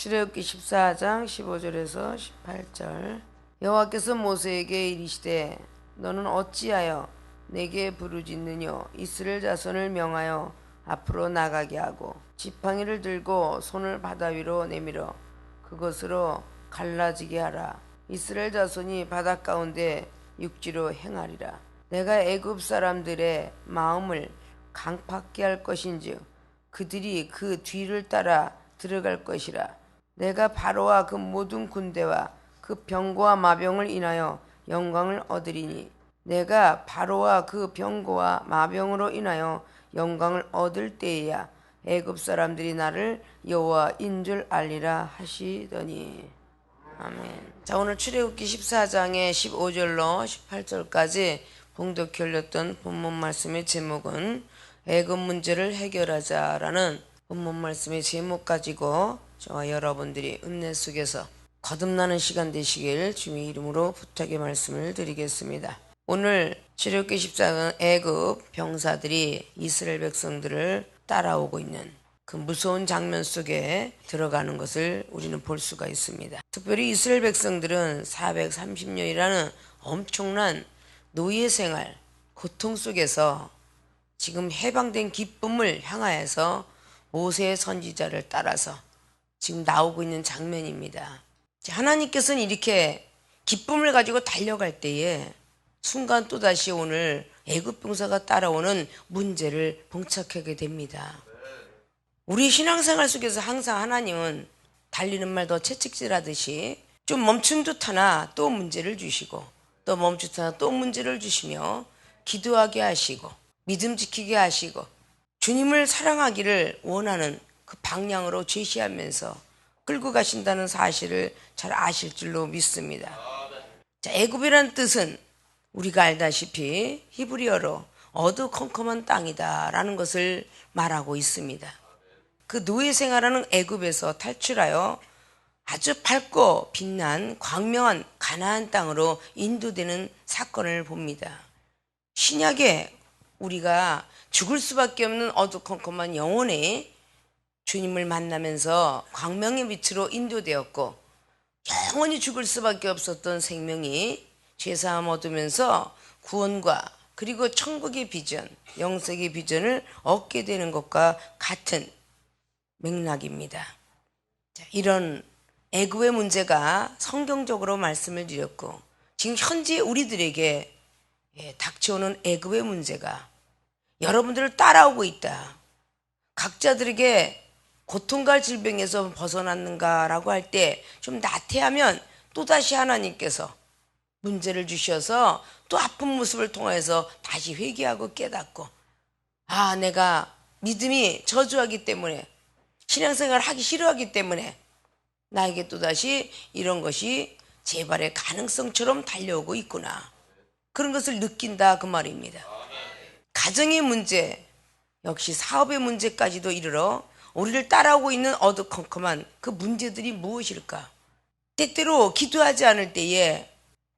출애굽기 14장 15절에서 18절. 여호와께서 모세에게 이르시되 너는 어찌하여 내게 부르짖느뇨. 이스라엘 자손을 명하여 앞으로 나가게 하고 지팡이를 들고 손을 바다 위로 내밀어 그것으로 갈라지게 하라. 이스라엘 자손이 바다 가운데 육지로 행하리라. 내가 애굽 사람들의 마음을 강팍게 할 것인즉 그들이 그 뒤를 따라 들어갈 것이라. 내가 바로와 그 모든 군대와 그 병거와 마병을 인하여 영광을 얻으리니 내가 바로와 그 병거와 마병으로 인하여 영광을 얻을 때에야 애굽 사람들이 나를 여호와인 줄 알리라 하시더니. 아멘. 자, 오늘 출애굽기 14장의 15절로 18절까지 봉독해 올렸던 본문 말씀의 제목은 애굽 문제를 해결하자라는 본문 말씀의 제목 가지고 저와 여러분들이 은혜 속에서 거듭나는 시간 되시길 주님의 이름으로 부탁의 말씀을 드리겠습니다. 오늘 출애굽기 14장은 애굽 병사들이 이스라엘 백성들을 따라오고 있는 그 무서운 장면 속에 들어가는 것을 우리는 볼 수가 있습니다. 특별히 이스라엘 백성들은 430년이라는 엄청난 노예 생활, 고통 속에서 지금 해방된 기쁨을 향하여서 모세의 선지자를 따라서 지금 나오고 있는 장면입니다. 하나님께서는 이렇게 기쁨을 가지고 달려갈 때에 순간 또다시 오늘 애굽 병사가 따라오는 문제를 봉착하게 됩니다. 우리 신앙생활 속에서 항상 하나님은 달리는 말 더 채찍질하듯이 좀 멈춘 듯 하나 또 문제를 주시고 또 멈춘 듯 하나 또 문제를 주시며 기도하게 하시고 믿음 지키게 하시고 주님을 사랑하기를 원하는 그 방향으로 제시하면서 끌고 가신다는 사실을 잘 아실 줄로 믿습니다. 자, 애굽이라는 뜻은 우리가 알다시피 히브리어로 어두컴컴한 땅이다라는 것을 말하고 있습니다. 그 노예 생활하는 애굽에서 탈출하여 아주 밝고 빛난 광명한 가나안 땅으로 인도되는 사건을 봅니다. 신약에 우리가 죽을 수밖에 없는 어두컴컴한 영혼이 주님을 만나면서 광명의 빛으로 인도되었고 영원히 죽을 수밖에 없었던 생명이 죄사함 얻으면서 구원과 그리고 천국의 비전, 영생의 비전을 얻게 되는 것과 같은 맥락입니다. 자, 이런 애굽의 문제가 성경적으로 말씀을 드렸고 지금 현재 우리들에게 닥쳐오는 애굽의 문제가 여러분들을 따라오고 있다. 각자들에게 고통과 질병에서 벗어났는가라고 할 때 좀 나태하면 또다시 하나님께서 문제를 주셔서 또 아픈 모습을 통해서 다시 회개하고 깨닫고 내가 믿음이 저조하기 때문에 신앙생활을 하기 싫어하기 때문에 나에게 또다시 이런 것이 재발의 가능성처럼 달려오고 있구나. 그런 것을 느낀다 그 말입니다. 가정의 문제, 역시 사업의 문제까지도 이르러 우리를 따라오고 있는 어두컴컴한 그 문제들이 무엇일까? 때때로 기도하지 않을 때에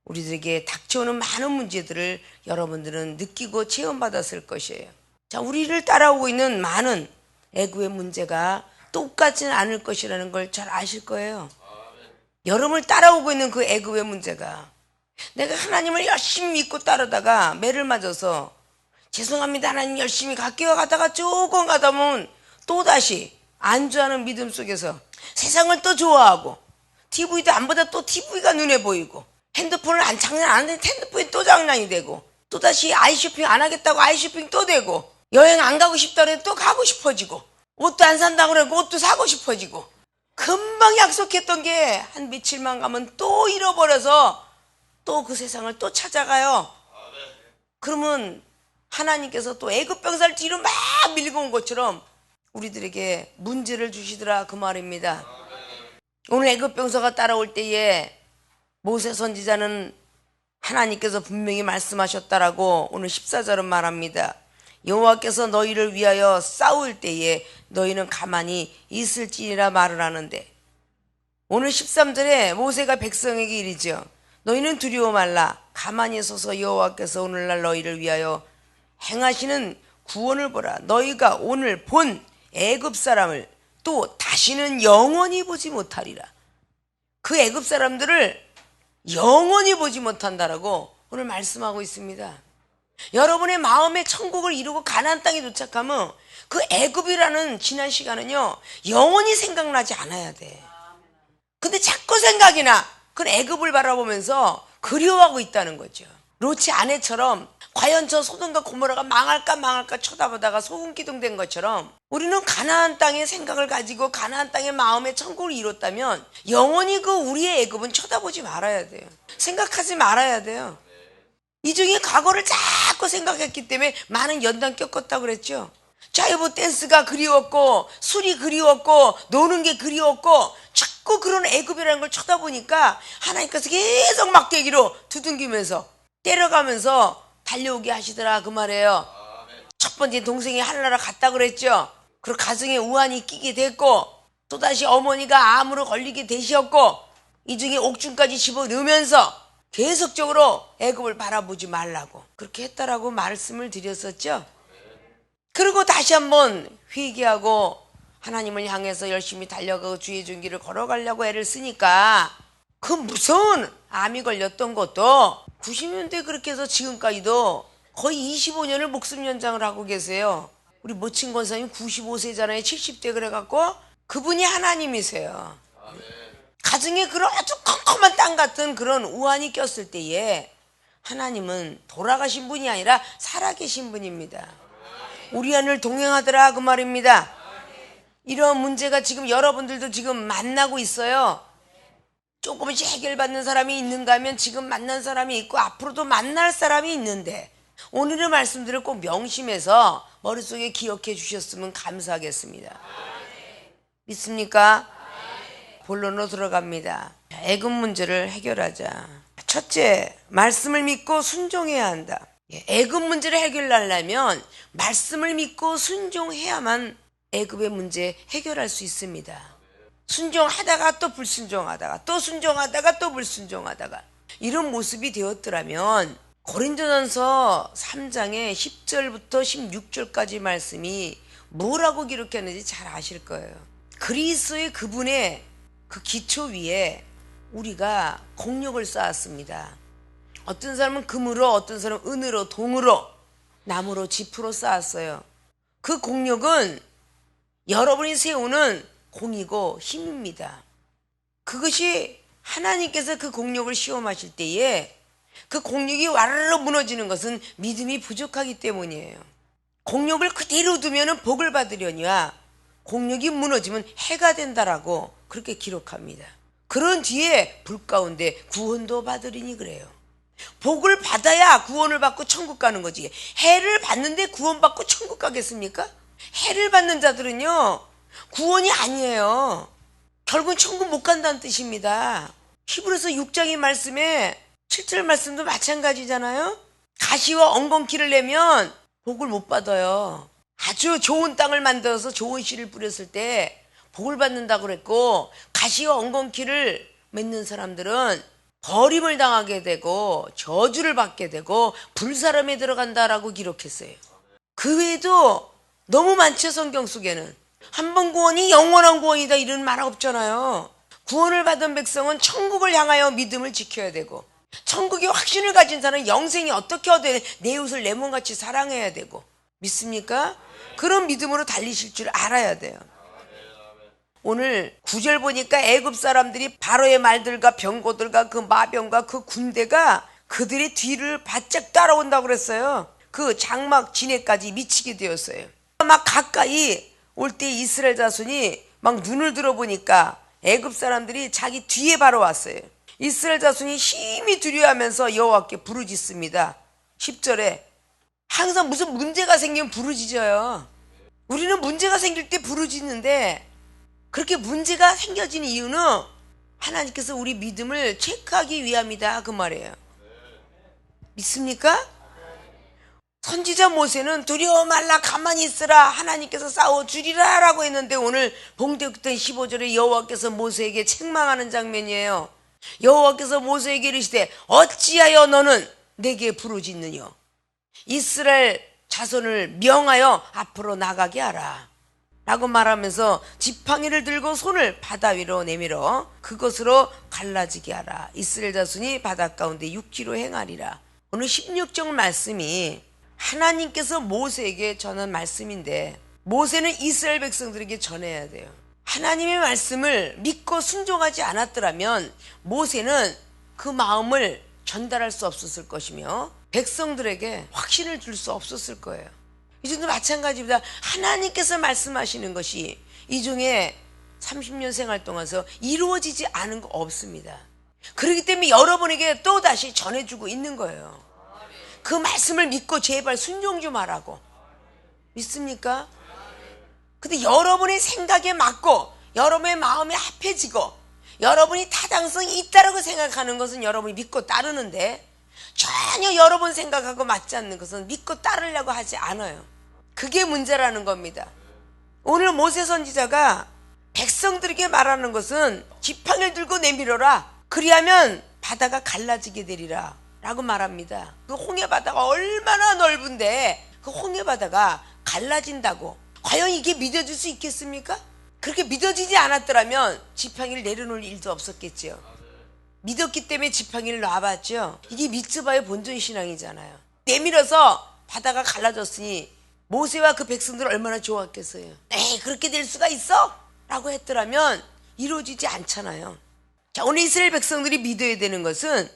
우리들에게 닥쳐오는 많은 문제들을 여러분들은 느끼고 체험받았을 것이에요. 자, 우리를 따라오고 있는 많은 애굽의 문제가 똑같지는 않을 것이라는 걸 잘 아실 거예요. 여러분을 따라오고 있는 그 애굽의 문제가 내가 하나님을 열심히 믿고 따르다가 매를 맞아서 죄송합니다 하나님 열심히 갈게요 가다가 조금 가다 보면 또다시 안주하는 믿음 속에서 세상을 또 좋아하고 TV도 안 보다 또 TV가 눈에 보이고 핸드폰을 장난 안 하는데 핸드폰이 또 장난이 되고 또다시 아이쇼핑 안 하겠다고 아이쇼핑 또 되고 여행 안 가고 싶다고 해도 또 가고 싶어지고 옷도 안 산다고 그러고 옷도 사고 싶어지고 금방 약속했던 게 한 며칠만 가면 또 잃어버려서 또 그 세상을 또 찾아가요. 그러면 하나님께서 또 애굽 병사를 뒤로 막 밀고 온 것처럼 우리들에게 문제를 주시더라 그 말입니다. 오늘 애굽 병사가 따라올 때에 모세 선지자는 하나님께서 분명히 말씀하셨다라고 오늘 14절은 말합니다. 여호와께서 너희를 위하여 싸울 때에 너희는 가만히 있을지니라 말을 하는데 오늘 13절에 모세가 백성에게 이르죠. 너희는 두려워 말라. 가만히 서서 여호와께서 오늘날 너희를 위하여 행하시는 구원을 보라. 너희가 오늘 본 애굽 사람을 또 다시는 영원히 보지 못하리라. 그 애굽 사람들을 영원히 보지 못한다라고 오늘 말씀하고 있습니다. 여러분의 마음에 천국을 이루고 가나안 땅에 도착하면 그 애굽이라는 지난 시간은요 영원히 생각나지 않아야 돼. 근데 자꾸 생각이 나. 그 애굽을 바라보면서 그리워하고 있다는 거죠. 롯의 아내처럼 과연 저 소돔과 고모라가 망할까 쳐다보다가 소금기둥 것처럼 우리는 가나안 땅의 생각을 가지고 가나안 땅의 마음의 천국을 이뤘다면 영원히 그 우리의 애굽은 쳐다보지 말아야 돼요. 생각하지 말아야 돼요. 이 중에 과거를 자꾸 생각했기 때문에 많은 연단 겪었다고 그랬죠. 자유부 댄스가 그리웠고 술이 그리웠고 노는 게 그리웠고 자꾸 그런 애굽이라는 걸 쳐다보니까 하나님께서 계속 막대기로 두둥기면서 때려가면서 달려오게 하시더라 그 말이에요. 첫 번째 동생이 하늘나라 갔다 그랬죠. 그리고 가정에 우환이 끼게 됐고 또다시 어머니가 암으로 걸리게 되셨고 이 중에 옥중까지 집어넣으면서 계속적으로 애굽을 바라보지 말라고 그렇게 했다라고 말씀을 드렸었죠. 그리고 다시 한번 회개하고 하나님을 향해서 열심히 달려가고 주의 종기를 걸어가려고 애를 쓰니까 그 무서운 암이 걸렸던 것도 90년대 그렇게 해서 지금까지도 거의 25년을 목숨 연장을 하고 계세요. 우리 모친 권사님 95세잖아요. 70대 그래갖고 그분이 하나님이세요. 가정에 그런 아주 컴컴한 땅 같은 그런 우환이 꼈을 때에 하나님은 돌아가신 분이 아니라 살아계신 분입니다. 우리 안을 동행하더라 그 말입니다. 이런 문제가 지금 여러분들도 지금 만나고 있어요. 조금씩 해결받는 사람이 있는가 하면 지금 만난 사람이 있고 앞으로도 만날 사람이 있는데 오늘의 말씀들을 꼭 명심해서 머릿속에 기억해 주셨으면 감사하겠습니다. 믿습니까? 본론으로 들어갑니다. 애굽 문제를 해결하자. 첫째, 말씀을 믿고 순종해야 한다. 애굽 문제를 해결하려면 말씀을 믿고 순종해야만 애굽의 문제 해결할 수 있습니다. 순종하다가 또 불순종하다가 또 순종하다가 또 불순종하다가 이런 모습이 되었더라면 고린도전서 3장의 10절부터 16절까지 말씀이 뭐라고 기록했는지 잘 아실 거예요. 그리스도의 그분의 그 기초 위에 우리가 공력을 쌓았습니다. 어떤 사람은 금으로, 어떤 사람은 은으로, 동으로, 나무로, 짚으로 쌓았어요. 그 공력은 여러분이 세우는 공이고 힘입니다. 그것이 하나님께서 그 공력을 시험하실 때에 그 공력이 와르르 무너지는 것은 믿음이 부족하기 때문이에요. 공력을 그대로 두면 복을 받으려니와 공력이 무너지면 해가 된다라고 그렇게 기록합니다. 그런 뒤에 불 가운데 구원도 받으리니 그래요. 복을 받아야 구원을 받고 천국 가는 거지. 해를 받는데 구원받고 천국 가겠습니까? 해를 받는 자들은요 구원이 아니에요. 결국은 천국 못 간다는 뜻입니다. 히브리서 6장의 말씀에 7절 말씀도 마찬가지잖아요. 가시와 엉겅퀴를 내면 복을 못 받아요. 아주 좋은 땅을 만들어서 좋은 씨를 뿌렸을 때 복을 받는다고 그랬고 가시와 엉겅퀴를 맺는 사람들은 버림을 당하게 되고 저주를 받게 되고 불사람에 들어간다라고 기록했어요. 그 외에도 너무 많죠. 성경 속에는 한 번 구원이 영원한 구원이다 이런 말 없잖아요. 구원을 받은 백성은 천국을 향하여 믿음을 지켜야 되고 천국의 확신을 가진 사람은 영생이 어떻게 얻어야 돼? 내 이웃을 내 몸같이 사랑해야 되고 믿습니까? 그런 믿음으로 달리실 줄 알아야 돼요. 오늘 9절 보니까 애굽 사람들이 바로의 말들과 병거들과 그 마병과 그 군대가 그들의 뒤를 바짝 따라온다고 그랬어요. 그 장막 진해까지 미치게 되었어요. 막 가까이 올 때 이스라엘 자손이 막 눈을 들어보니까 애굽 사람들이 자기 뒤에 바로 왔어요. 이스라엘 자손이 심히 두려워하면서 여호와께 부르짖습니다. 10절에 항상 무슨 문제가 생기면 부르짖어요. 우리는 문제가 생길 때 부르짖는데 그렇게 문제가 생겨지는 이유는 하나님께서 우리 믿음을 체크하기 위함이다 그 말이에요. 믿습니까? 선지자 모세는 두려워 말라 가만히 있으라 하나님께서 싸워주리라 라고 했는데 오늘 봉독된 15절에 여호와께서 모세에게 책망하는 장면이에요. 여호와께서 모세에게 이르시되 어찌하여 너는 내게 부르짖느냐 이스라엘 자손을 명하여 앞으로 나가게 하라. 라고 말하면서 지팡이를 들고 손을 바다 위로 내밀어 그것으로 갈라지게 하라. 이스라엘 자손이 바다 가운데 6기로 행하리라. 오늘 16절 말씀이 하나님께서 모세에게 전한 말씀인데, 모세는 이스라엘 백성들에게 전해야 돼요. 하나님의 말씀을 믿고 순종하지 않았더라면 모세는 그 마음을 전달할 수 없었을 것이며 백성들에게 확신을 줄 수 없었을 거예요. 이전도 마찬가지입니다. 하나님께서 말씀하시는 것이 이 중에 30년 생활 동안서 이루어지지 않은 거 없습니다. 그렇기 때문에 여러분에게 또다시 전해주고 있는 거예요. 그 말씀을 믿고 제발 순종 좀 하라고. 믿습니까? 근데 여러분의 생각에 맞고 여러분의 마음에 합해지고 여러분이 타당성이 있다라고 생각하는 것은 여러분이 믿고 따르는데, 전혀 여러분 생각하고 맞지 않는 것은 믿고 따르려고 하지 않아요. 그게 문제라는 겁니다. 오늘 모세 선지자가 백성들에게 말하는 것은 지팡이를 들고 내밀어라. 그리하면 바다가 갈라지게 되리라 라고 말합니다. 그 홍해 바다가 얼마나 넓은데 그 홍해 바다가 갈라진다고. 과연 이게 믿어질 수 있겠습니까? 그렇게 믿어지지 않았더라면 지팡이를 내려놓을 일도 없었겠죠. 믿었기 때문에 지팡이를 놔봤죠. 이게 미츠바의 본전 신앙이잖아요. 내밀어서 바다가 갈라졌으니 모세와 그 백성들 얼마나 좋았겠어요. 에이, 그렇게 될 수가 있어? 라고 했더라면 이루어지지 않잖아요. 자, 오늘 이스라엘 백성들이 믿어야 되는 것은,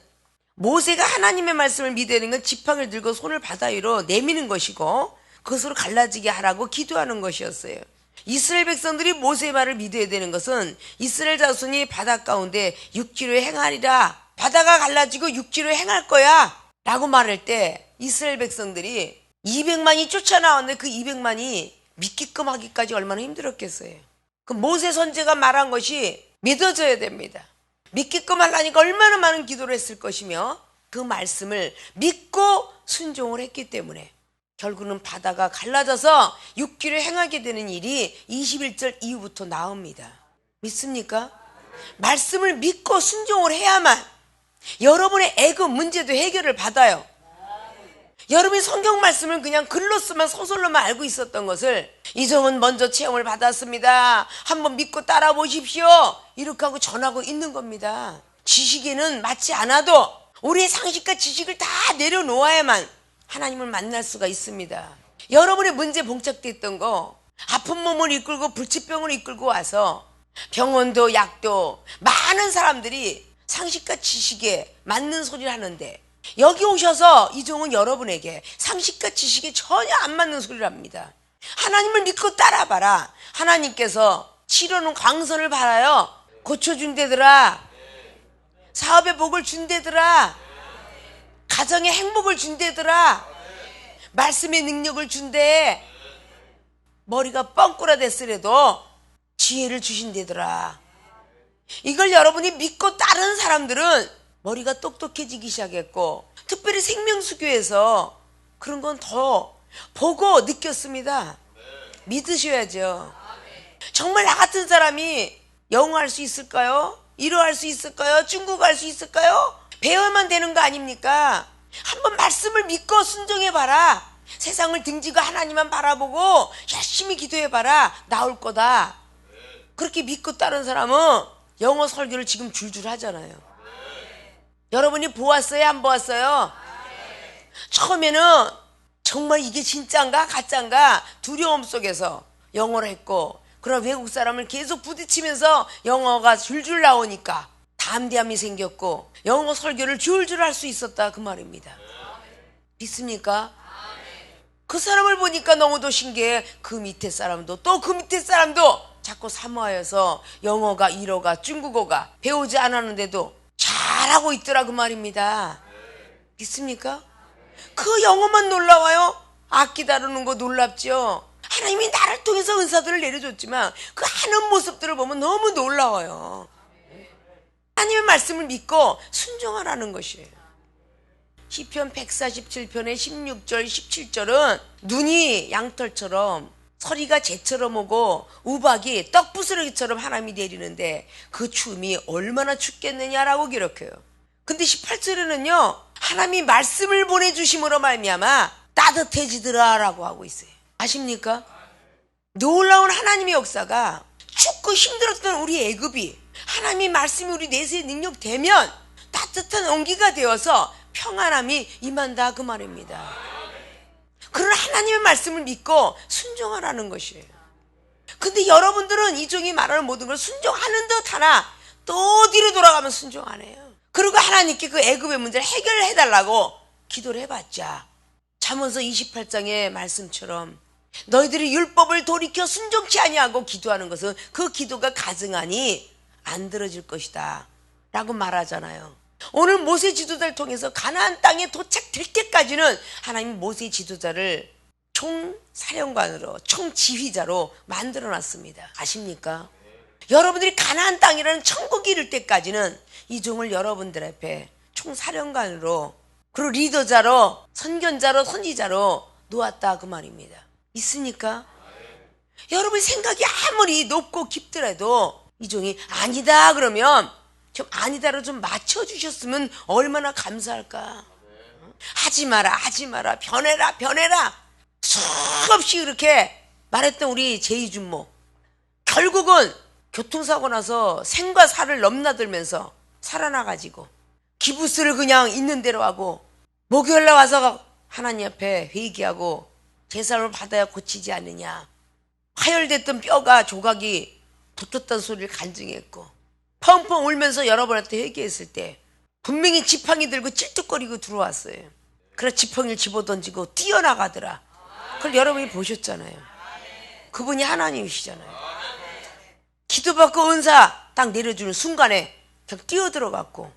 모세가 하나님의 말씀을 믿어야 되는 건 지팡이를 들고 손을 바다 위로 내미는 것이고 그것으로 갈라지게 하라고 기도하는 것이었어요. 이스라엘 백성들이 모세의 말을 믿어야 되는 것은 이스라엘 자손이 바다 가운데 6기로 행하리라. 바다가 갈라지고 6기로 행할 거야 라고 말할 때 이스라엘 백성들이 200만이 쫓아나왔는데 그 200만이 믿기끔 하기까지 얼마나 힘들었겠어요. 그 모세 선지자가 말한 것이 믿어져야 됩니다. 믿기끔 하려니까 얼마나 많은 기도를 했을 것이며 그 말씀을 믿고 순종을 했기 때문에 결국은 바다가 갈라져서 6기로 행하게 되는 일이 21절 이후부터 나옵니다. 믿습니까? 말씀을 믿고 순종을 해야만 여러분의 애고 문제도 해결을 받아요. 여러분이 성경 말씀을 그냥 글로서만 소설로만 알고 있었던 것을 이정은 먼저 체험을 받았습니다. 한번 믿고 따라 보십시오. 이렇게 하고 전하고 있는 겁니다. 지식에는 맞지 않아도 우리의 상식과 지식을 다 내려놓아야만 하나님을 만날 수가 있습니다. 여러분의 문제 봉착돼 있던 거, 아픈 몸을 이끌고 불치병을 이끌고 와서 병원도 약도 많은 사람들이 상식과 지식에 맞는 소리를 하는데, 여기 오셔서 이종은 여러분에게 상식과 지식에 전혀 안 맞는 소리를 합니다. 하나님을 믿고 따라봐라. 하나님께서 치료는 광선을 바라요. 고쳐준대더라. 사업의 복을 준대더라. 가정의 행복을 준대더라. 말씀의 능력을 준대. 머리가 뻥꾸라 됐으래도 지혜를 주신대더라. 이걸 여러분이 믿고 따르는 사람들은 머리가 똑똑해지기 시작했고, 특별히 생명수교에서 그런 건 더 보고 느꼈습니다. 믿으셔야죠. 정말 나 같은 사람이 영어 할 수 있을까요? 일어 할 수 있을까요? 중국어 할 수 있을까요? 배워야만 되는 거 아닙니까? 한번 말씀을 믿고 순종해봐라. 세상을 등지고 하나님만 바라보고 열심히 기도해봐라. 나올 거다. 그렇게 믿고 따른 사람은 영어 설교를 지금 줄줄 하잖아요. 여러분이 보았어요? 안 보았어요? 처음에는 정말 이게 진짜인가 가짜인가 두려움 속에서 영어를 했고, 그런 외국 사람을 계속 부딪히면서 영어가 줄줄 나오니까 담대함이 생겼고 영어 설교를 줄줄 할 수 있었다, 그 말입니다. 믿습니까? 그 사람을 보니까 너무도 신기해. 그 밑에 사람도 또 그 밑에 사람도 자꾸 사모하여서 영어가, 일어가, 중국어가 배우지 않았는데도 잘하고 있더라, 그 말입니다. 믿습니까? 그 영어만 놀라워요. 악기 다루는 거 놀랍죠. 하나님이 나를 통해서 은사들을 내려줬지만 그 하는 모습들을 보면 너무 놀라워요. 하나님의 말씀을 믿고 순종하라는 것이에요. 시편 147편의 16절 17절은 눈이 양털처럼 서리가 재처럼 오고 우박이 떡부스러기처럼 하나님이 내리는데 그 추움이 얼마나 춥겠느냐라고 기록해요. 근데 18절에는요, 하나님이 말씀을 보내주심으로 말미암아 따뜻해지더라 라고 하고 있어요. 아십니까? 놀라운 하나님의 역사가 죽고 힘들었던 우리 애굽이 하나님의 말씀이 우리 내세에 능력되면 따뜻한 온기가 되어서 평안함이 임한다 그 말입니다. 그런 하나님의 말씀을 믿고 순종하라는 것이에요. 근데 여러분들은 이 종이 말하는 모든 걸 순종하는 듯 하나 또 뒤로 돌아가면 순종 안 해요. 그리고 하나님께 그 애굽의 문제를 해결해달라고 기도를 해봤자 잠언서 28장의 말씀처럼 너희들이 율법을 돌이켜 순종치 아니하고 기도하는 것은 그 기도가 가증하니 안 들어질 것이다 라고 말하잖아요. 오늘 모세 지도자를 통해서 가나안 땅에 도착될 때까지는 하나님 모세 지도자를 총사령관으로 총지휘자로 만들어놨습니다. 아십니까? 여러분들이 가나안 땅이라는 천국이 이를 때까지는 이 종을 여러분들 앞에 총사령관으로 그리고 리더자로 선견자로 선지자로 놓았다 그 말입니다. 있습니까? 여러분의 생각이 아무리 높고 깊더라도 이 종이 아니다 그러면 좀 아니다로 좀 맞춰주셨으면 얼마나 감사할까. 하지 마라 변해라 수없이 그렇게 말했던 우리 제2준모 결국은 교통사고 나서 생과 사를 넘나들면서 살아나가지고 기부스를 그냥 있는 대로 하고 목요일날 와서 하나님 앞에 회개하고 제사를 받아야 고치지 않느냐. 화열됐던 뼈가 조각이 붙었던 소리를 간증했고 펑펑 울면서 여러분한테 회개했을 때 분명히 지팡이 들고 찔뚝거리고 들어왔어요. 그래 지팡이를 집어던지고 뛰어나가더라. 그걸 여러분이 보셨잖아요. 그분이 하나님이시잖아요. 기도받고 은사 딱 내려주는 순간에 그냥 뛰어들어갔고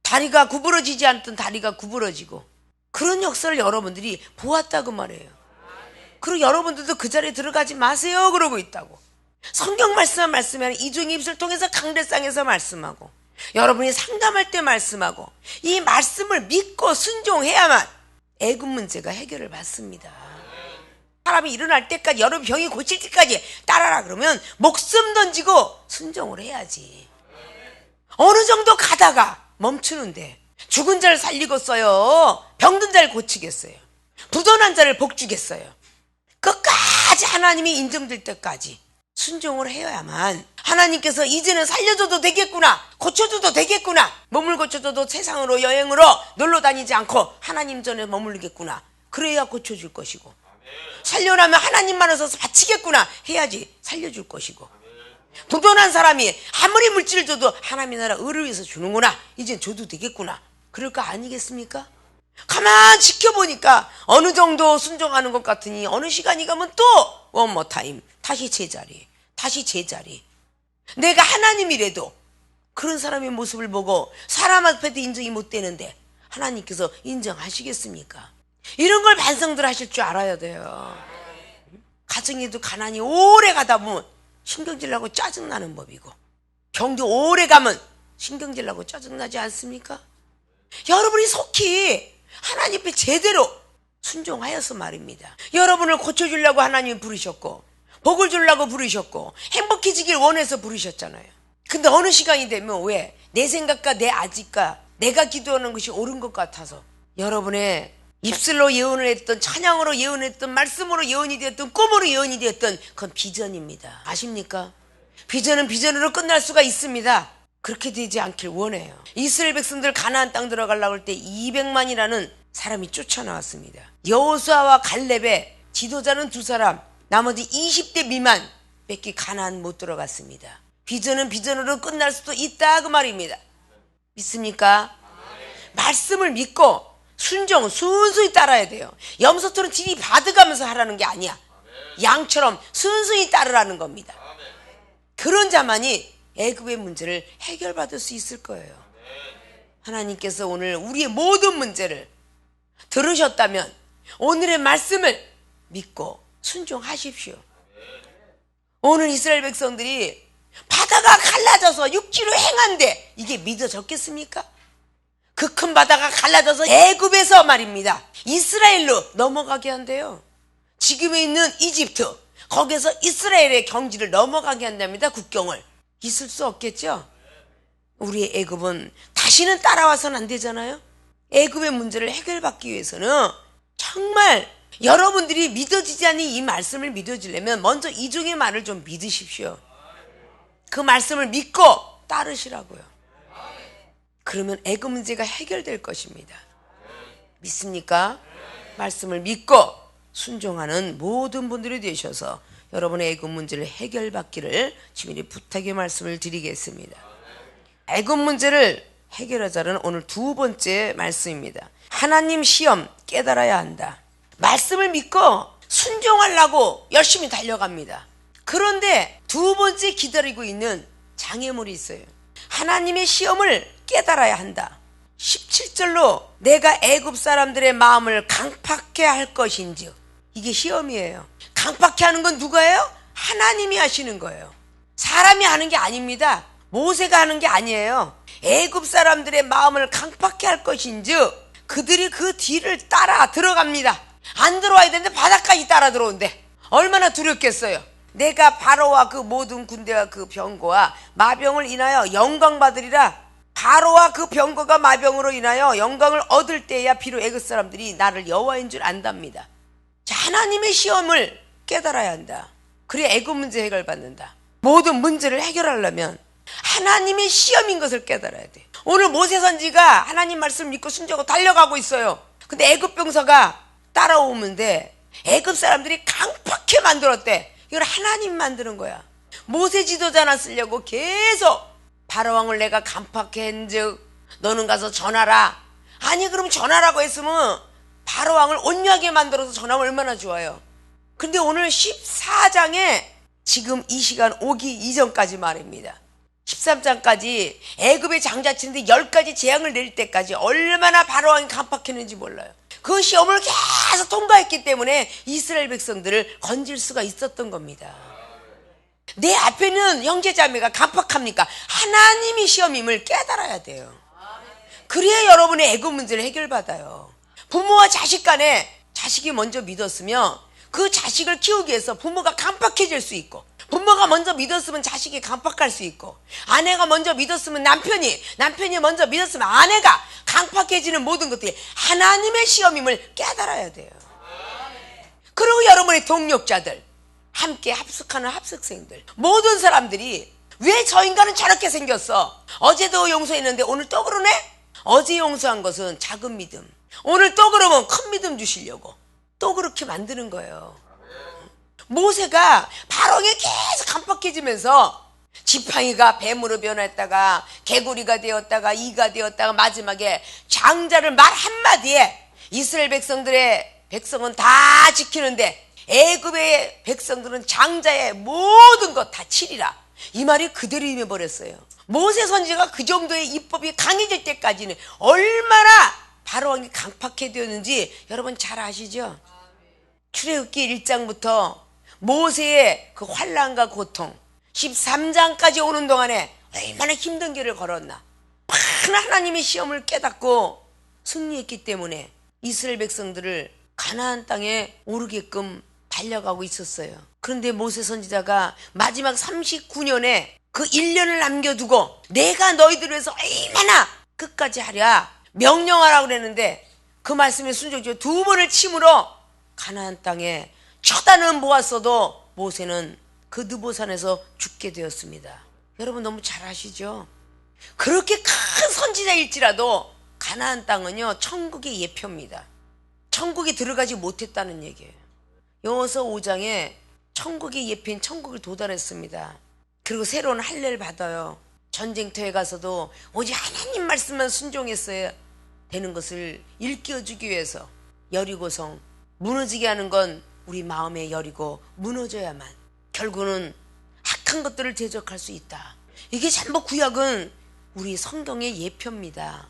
다리가 구부러지지 않던 다리가 구부러지고 그런 역사를 여러분들이 보았다고 말해요. 그리고 여러분들도 그 자리에 들어가지 마세요 그러고 있다고. 성경 말씀하면 이 종의 입술을 통해서 강대상에서 말씀하고 여러분이 상담할 때 말씀하고 이 말씀을 믿고 순종해야만 애굽 문제가 해결을 받습니다. 사람이 일어날 때까지 여러분 병이 고칠 때까지 따라라 그러면 목숨 던지고 순종을 해야지. 어느 정도 가다가 멈추는데 죽은 자를 살리겠어요? 병든 자를 고치겠어요? 부도난 자를 복주겠어요? 끝까지 하나님이 인정될 때까지 순종을 해야만 하나님께서 이제는 살려줘도 되겠구나 고쳐줘도 되겠구나 몸을 고쳐줘도 세상으로 여행으로 놀러 다니지 않고 하나님 전에 머물르겠구나 그래야 고쳐줄 것이고 살려나면 하나님만 와서 바치겠구나 해야지 살려줄 것이고 부도난 사람이 아무리 물질을 줘도 하나님의 나라 의를 위해서 주는구나 이젠 줘도 되겠구나 그럴 거 아니겠습니까? 가만 지켜보니까 어느 정도 순종하는 것 같으니 어느 시간이 가면 또 원모 타임 다시 제자리 내가 하나님이라도 그런 사람의 모습을 보고 사람 앞에도 인정이 못 되는데 하나님께서 인정하시겠습니까? 이런 걸 반성들 하실 줄 알아야 돼요. 가정에도 가난이 오래 가다 보면 신경질 나고 짜증나는 법이고 병도 오래 가면 신경질 나고 짜증나지 않습니까? 여러분이 속히 하나님 앞에 제대로 순종하여서 말입니다. 여러분을 고쳐주려고 하나님이 부르셨고 복을 주려고 부르셨고 행복해지길 원해서 부르셨잖아요. 근데 어느 시간이 되면 왜? 내 생각과 내 아직과 내가 기도하는 것이 옳은 것 같아서 여러분의 입술로 예언을 했던 찬양으로 예언했던 말씀으로 예언이 되었던 꿈으로 예언이 되었던 그건 비전입니다. 아십니까? 비전은 비전으로 끝날 수가 있습니다. 그렇게 되지 않길 원해요. 이스라엘 백성들 가나안 땅 들어가려고 할 때 200만이라는 사람이 쫓아나왔습니다. 여호수아와 갈렙의 지도자는 2사람 나머지 20대 미만 뺏기 가나안 못 들어갔습니다. 비전은 비전으로 끝날 수도 있다 그 말입니다. 믿습니까? 말씀을 믿고 순종 순수히 따라야 돼요. 염소처럼 지리 받아가면서 하라는 게 아니야. 양처럼 순수히 따르라는 겁니다. 그런 자만이 애굽의 문제를 해결받을 수 있을 거예요. 하나님께서 오늘 우리의 모든 문제를 들으셨다면 오늘의 말씀을 믿고 순종하십시오. 오늘 이스라엘 백성들이 바다가 갈라져서 육지로 행한데 이게 믿어졌겠습니까? 그 큰 바다가 갈라져서 애굽에서 말입니다 이스라엘로 넘어가게 한대요. 지금에 있는 이집트 거기서 이스라엘의 경지를 넘어가게 한답니다. 국경을. 있을 수 없겠죠. 우리의 애굽은 다시는 따라와서는 안 되잖아요. 애굽의 문제를 해결받기 위해서는 정말 여러분들이 믿어지지 않는 이 말씀을 믿어지려면 먼저 이종의 말을 좀 믿으십시오. 그 말씀을 믿고 따르시라고요. 그러면 애굽 문제가 해결될 것입니다. 믿습니까? 말씀을 믿고 순종하는 모든 분들이 되셔서 여러분의 애굽 문제를 해결받기를 주님이 부탁의 말씀을 드리겠습니다. 애굽 문제를 해결하자는 오늘 두 번째 말씀입니다. 하나님 시험 깨달아야 한다. 말씀을 믿고 순종하려고 열심히 달려갑니다. 그런데 두 번째 기다리고 있는 장애물이 있어요. 하나님의 시험을 깨달아야 한다. 17절로 내가 애굽 사람들의 마음을 강팍해 할 것인즉, 이게 시험이에요. 강팍해 하는 건 누가예요? 하나님이 하시는 거예요. 사람이 하는 게 아닙니다. 모세가 하는 게 아니에요. 애굽 사람들의 마음을 강팍해 할 것인즉 그들이 그 뒤를 따라 들어갑니다. 안 들어와야 되는데 바닥까지 따라 들어온대. 얼마나 두렵겠어요. 내가 바로와 그 모든 군대와 그 병거와 마병을 인하여 영광 받으리라. 바로와 그 병거가 마병으로 인하여 영광을 얻을 때야 비로 애굽 사람들이 나를 여호와인 줄 안답니다. 자, 하나님의 시험을 깨달아야 한다. 그래야 애굽 문제 해결받는다. 모든 문제를 해결하려면 하나님의 시험인 것을 깨달아야 돼. 오늘 모세 선지가 하나님 말씀 믿고 순종하고 달려가고 있어요. 근데 애굽 병사가 따라오는데 애굽 사람들이 강팍해 만들었대. 이걸 하나님 만드는 거야. 모세 지도자나 쓰려고 계속 바로왕을 내가 강팍해 한즉 너는 가서 전하라. 아니, 그럼 전하라고 했으면 바로왕을 온유하게 만들어서 전하면 얼마나 좋아요. 근데 오늘 14장에 지금 이 시간 오기 이전까지 말입니다. 13장까지 애굽의 장자치는데 10가지 재앙을 내릴 때까지 얼마나 바로왕이 강팍했는지 몰라요. 그 시험을 계속 통과했기 때문에 이스라엘 백성들을 건질 수가 있었던 겁니다. 내 앞에는 형제자매가 강팍합니까? 하나님이 시험임을 깨달아야 돼요. 그래야 여러분의 애굽 문제를 해결받아요. 부모와 자식 간에 자식이 먼저 믿었으면 그 자식을 키우기 위해서 부모가 강팍해질 수 있고, 부모가 먼저 믿었으면 자식이 강팍할 수 있고, 아내가 먼저 믿었으면 남편이 먼저 믿었으면 아내가 강팍해지는 모든 것들이 하나님의 시험임을 깨달아야 돼요. 그리고 여러분의 동력자들, 함께 합숙하는 합숙생들, 모든 사람들이 왜 저 인간은 저렇게 생겼어? 어제도 용서했는데 오늘 또 그러네? 어제 용서한 것은 작은 믿음, 오늘 또 그러면 큰 믿음 주시려고 또 그렇게 만드는 거예요. 모세가 바로에 계속 강팍해지면서 지팡이가 뱀으로 변했다가 개구리가 되었다가 이가 되었다가 마지막에 장자를 말 한마디에 이스라엘 백성은 다 지키는데 애굽의 백성들은 장자의 모든 것 다 치리라. 이 말이 그대로 임해버렸어요. 모세 선지가 그 정도의 입법이 강해질 때까지는 얼마나 바로왕이 강팍해 되었는지 여러분 잘 아시죠? 출애굽기 1장부터 모세의 그 환난과 고통, 13장까지 오는 동안에 얼마나 힘든 길을 걸었나. 많은 하나님의 시험을 깨닫고 승리했기 때문에 이스라엘 백성들을 가나안 땅에 오르게끔 달려가고 있었어요. 그런데 모세 선지자가 마지막 39년에 그 1년을 남겨두고 내가 너희들을 위해서 얼마나 끝까지 하랴 명령하라고 그랬는데 그 말씀에 순종하고 두 번을 침으로 가나안 땅에 쳐다는 모았어도 모세는 그 느보산에서 죽게 되었습니다. 여러분 너무 잘 아시죠? 그렇게 큰 선지자일지라도 가나안 땅은요 천국의 예표입니다. 천국에 들어가지 못했다는 얘기예요. 여호수아 5장에 천국의 예표인 천국을 도달했습니다. 그리고 새로운 할례를 받아요. 전쟁터에 가서도 오직 하나님 말씀만 순종했어야 되는 것을 일깨워주기 위해서 여리고성 무너지게 하는 건 우리 마음의 여리고 무너져야만 결국은 악한 것들을 대적할 수 있다. 이게 전부 구약은 우리 성경의 예표입니다.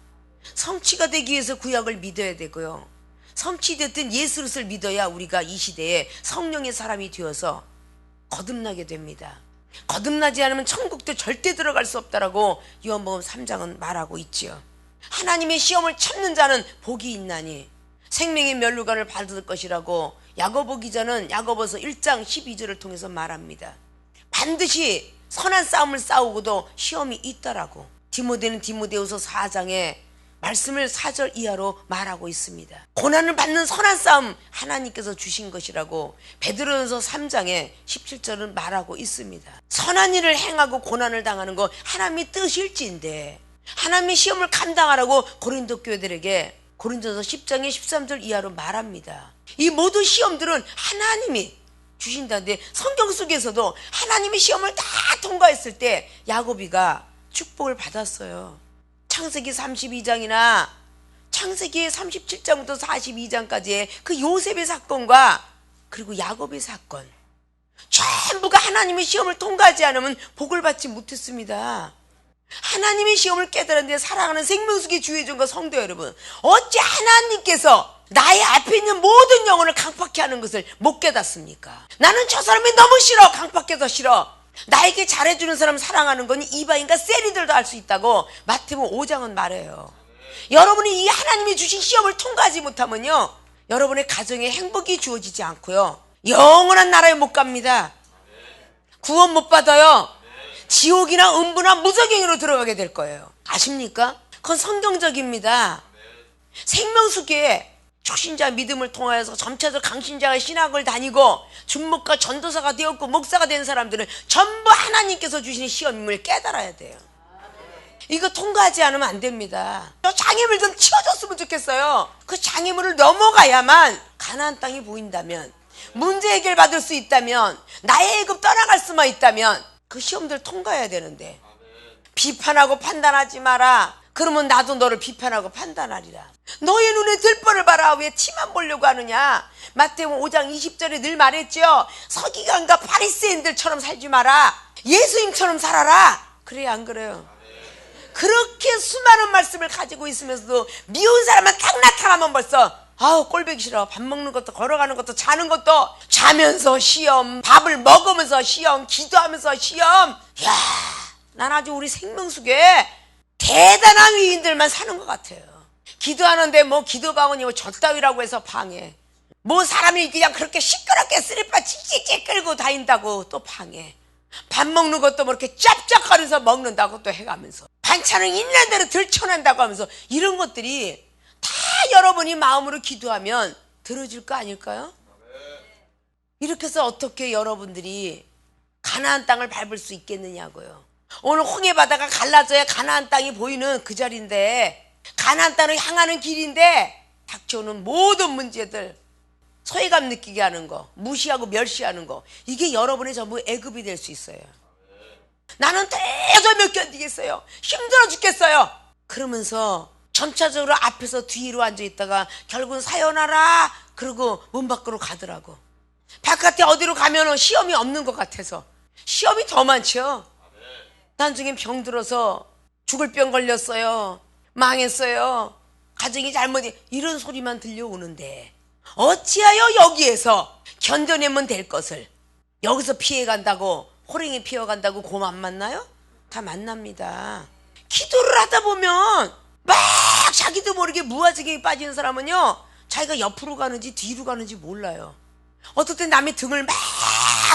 성취가 되기 위해서 구약을 믿어야 되고요. 성취됐던 예수를 믿어야 우리가 이 시대에 성령의 사람이 되어서 거듭나게 됩니다. 거듭나지 않으면 천국도 절대 들어갈 수 없다라고 요한복음 3장은 말하고 있지요. 하나님의 시험을 참는 자는 복이 있나니 생명의 면류관을 받을 것이라고 야고보 기자는 야고보서 1장 12절을 통해서 말합니다. 반드시 선한 싸움을 싸우고도 시험이 있다라고. 디모데는 디모데후서 4장에 말씀을 4절 이하로 말하고 있습니다. 고난을 받는 선한 싸움 하나님께서 주신 것이라고 베드로전서 3장에 17절은 말하고 있습니다. 선한 일을 행하고 고난을 당하는 거 하나님의 뜻일지인데 하나님의 시험을 감당하라고 고린도 교회들에게 고린도전서 10장의 13절 이하로 말합니다. 이 모든 시험들은 하나님이 주신다는데 성경 속에서도 하나님의 시험을 다 통과했을 때 야곱이가 축복을 받았어요. 창세기 32장이나 창세기 37장부터 42장까지의 그 요셉의 사건과 그리고 야곱의 사건 전부가 하나님의 시험을 통과하지 않으면 복을 받지 못했습니다. 하나님의 시험을 깨달았는데 사랑하는 생명수기 주의종과 성도 여러분, 어찌 하나님께서 나의 앞에 있는 모든 영혼을 강팍케 하는 것을 못 깨닫습니까? 나는 저 사람이 너무 싫어, 강팍해서 싫어. 나에게 잘해주는 사람 사랑하는 건 이방인과 세리들도 할 수 있다고 마태복음 5장은 말해요. 여러분이 이 하나님이 주신 시험을 통과하지 못하면요, 여러분의 가정에 행복이 주어지지 않고요, 영원한 나라에 못 갑니다. 구원 못 받아요. 지옥이나 음부나 무저갱이로 들어가게 될 거예요. 아십니까? 그건 성경적입니다. 생명수기에 초신자 믿음을 통하여서 점차적 강신자가 신학을 다니고 중목과 전도사가 되었고 목사가 된 사람들은 전부 하나님께서 주신 시험임을 깨달아야 돼요. 이거 통과하지 않으면 안 됩니다. 저 장애물 좀 치워줬으면 좋겠어요. 그 장애물을 넘어가야만 가나안 땅이 보인다면, 문제 해결 받을 수 있다면, 나의 애굽 떠나갈 수만 있다면 그 시험들 통과해야 되는데, 비판하고 판단하지 마라. 그러면 나도 너를 비판하고 판단하리라. 너의 눈에 들보를 봐라. 왜 티만 보려고 하느냐. 마태복음 5장 20절에 늘 말했죠. 서기관과 바리새인들처럼 살지 마라. 예수님처럼 살아라. 그래야 안 그래요? 그렇게 수많은 말씀을 가지고 있으면서도 미운 사람만 딱 나타나면 벌써 아우 꼴보기 싫어. 밥 먹는 것도 걸어가는 것도 자는 것도, 자면서 시험, 밥을 먹으면서 시험, 기도하면서 시험. 이야, 난 아주 우리 생명수에 대단한 위인들만 사는 것 같아요. 기도하는데 뭐 기도방언이 뭐 젖따위라고 해서 방해, 뭐 사람이 그냥 그렇게 시끄럽게 쓰리빠 찌찌찌 끌고 다닌다고 또 방해, 밥 먹는 것도 뭐 이렇게 짭짭거리면서 먹는다고 또 해가면서, 반찬을 있는 대로 들춰낸다고 하면서, 이런 것들이 다 여러분이 마음으로 기도하면 들어질 거 아닐까요? 이렇게 해서 어떻게 여러분들이 가나안 땅을 밟을 수 있겠느냐고요. 오늘 홍해 바다가 갈라져야 가나안 땅이 보이는 그 자리인데, 가나안 땅을 향하는 길인데 닥쳐오는 모든 문제들, 소외감 느끼게 하는 거, 무시하고 멸시하는 거, 이게 여러분의 전부 애굽이 될 수 있어요. 나는 도저히 못 견디겠어요. 힘들어 죽겠어요. 그러면서 점차적으로 앞에서 뒤로 앉아있다가 결국은 사연하라 그러고 문 밖으로 가더라고. 바깥에 어디로 가면 시험이 없는 것 같아서 시험이 더 많죠. 나중에 병 들어서 죽을 병 걸렸어요. 망했어요. 가정이 잘못이, 이런 소리만 들려오는데 어찌하여 여기에서 견뎌내면 될 것을 여기서 피해간다고, 호랭이 피해간다고 곰 안 만나요? 다 만납니다. 기도를 하다 보면 막 자기도 모르게 무아지경에 빠지는 사람은요, 자기가 옆으로 가는지 뒤로 가는지 몰라요. 어떨 땐 남의 등을 막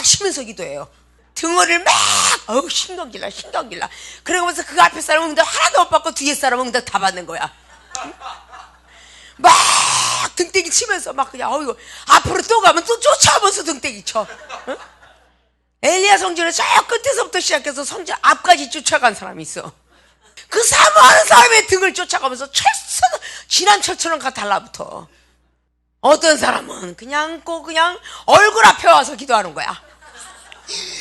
치면서 기도해요. 등어를 막, 어우 신경질나 신경질나. 그러면서 그 앞에 사람은 응답 하나도 못 받고 뒤에 사람은 응답 다 받는 거야. 막 등대기 치면서 막 그냥 어이구, 앞으로 또 가면 또 쫓아오면서 등대기 쳐. 응? 엘리야 성전에 저 끝에서부터 시작해서 성전 앞까지 쫓아간 사람이 있어. 그 사모하는 사람의 등을 쫓아가면서 지난철처럼 달라붙어. 어떤 사람은 그냥 얼굴 앞에 와서 기도하는 거야.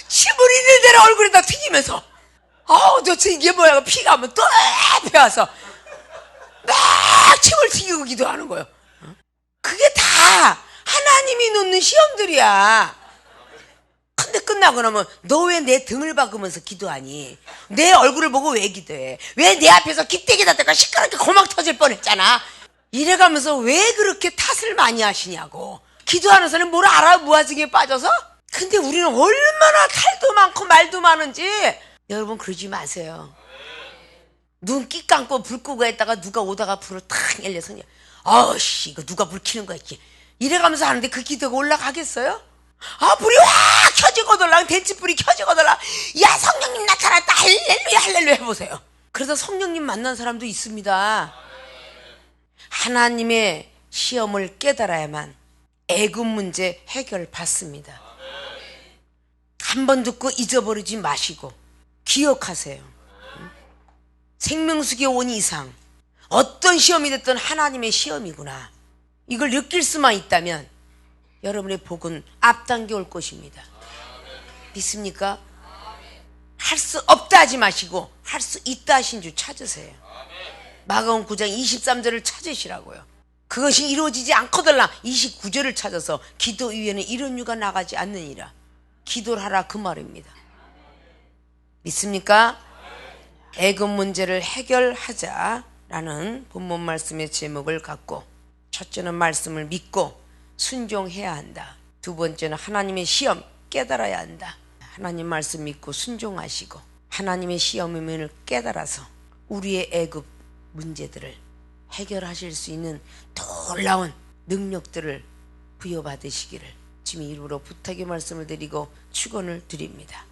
침을 있는 대로 얼굴에다 튀기면서, 아우 도대체 이게 뭐야. 피가 하면 또 앞에 와서 막 침을 튀기고 기도하는 거예요. 그게 다 하나님이 놓는 시험들이야. 근데 끝나고 나면 너 왜 내 등을 박으면서 기도하니? 내 얼굴을 보고 왜 기도해? 왜 내 앞에서 기대기다 대가 시끄럽게 고막 터질 뻔했잖아. 이래가면서 왜 그렇게 탓을 많이 하시냐고. 기도하는 사람이 뭘 알아? 무아지경에 빠져서? 근데 우리는 얼마나 탈도 많고 말도 많은지. 여러분 그러지 마세요. 눈 끼 감고 불 끄고 했다가 누가 오다가 불을 탁 열려서 아우씨 이거 누가 불 켜는 거야 이렇게 이래가면서 하는데 그 기도가 올라가겠어요? 아 불이 확 켜지거들랑 대치불이 켜지거들랑 야 성령님 나타났다 할렐루야 할렐루야 해보세요. 그래서 성령님 만난 사람도 있습니다. 하나님의 시험을 깨달아야만 애굽 문제 해결받습니다. 한번 듣고 잊어버리지 마시고 기억하세요. 생명수기 온 이상 어떤 시험이 됐든 하나님의 시험이구나. 이걸 느낄 수만 있다면 여러분의 복은 앞당겨 올 것입니다. 믿습니까? 할 수 없다 하지 마시고 할 수 있다 하신 줄 찾으세요. 마가음 9장 23절을 찾으시라고요. 그것이 이루어지지 않거들라 29절을 찾아서 기도 위에는 이런 유가 나가지 않느니라. 기도를 하라 그 말입니다. 믿습니까? 애굽 문제를 해결하자라는 본문 말씀의 제목을 갖고 첫째는 말씀을 믿고 순종해야 한다. 두 번째는 하나님의 시험 깨달아야 한다. 하나님 말씀 믿고 순종하시고 하나님의 시험임을 깨달아서 우리의 애굽 문제들을 해결하실 수 있는 놀라운 능력들을 부여받으시기를 주님의 이름으로 부탁의 말씀을 드리고 축원을 드립니다.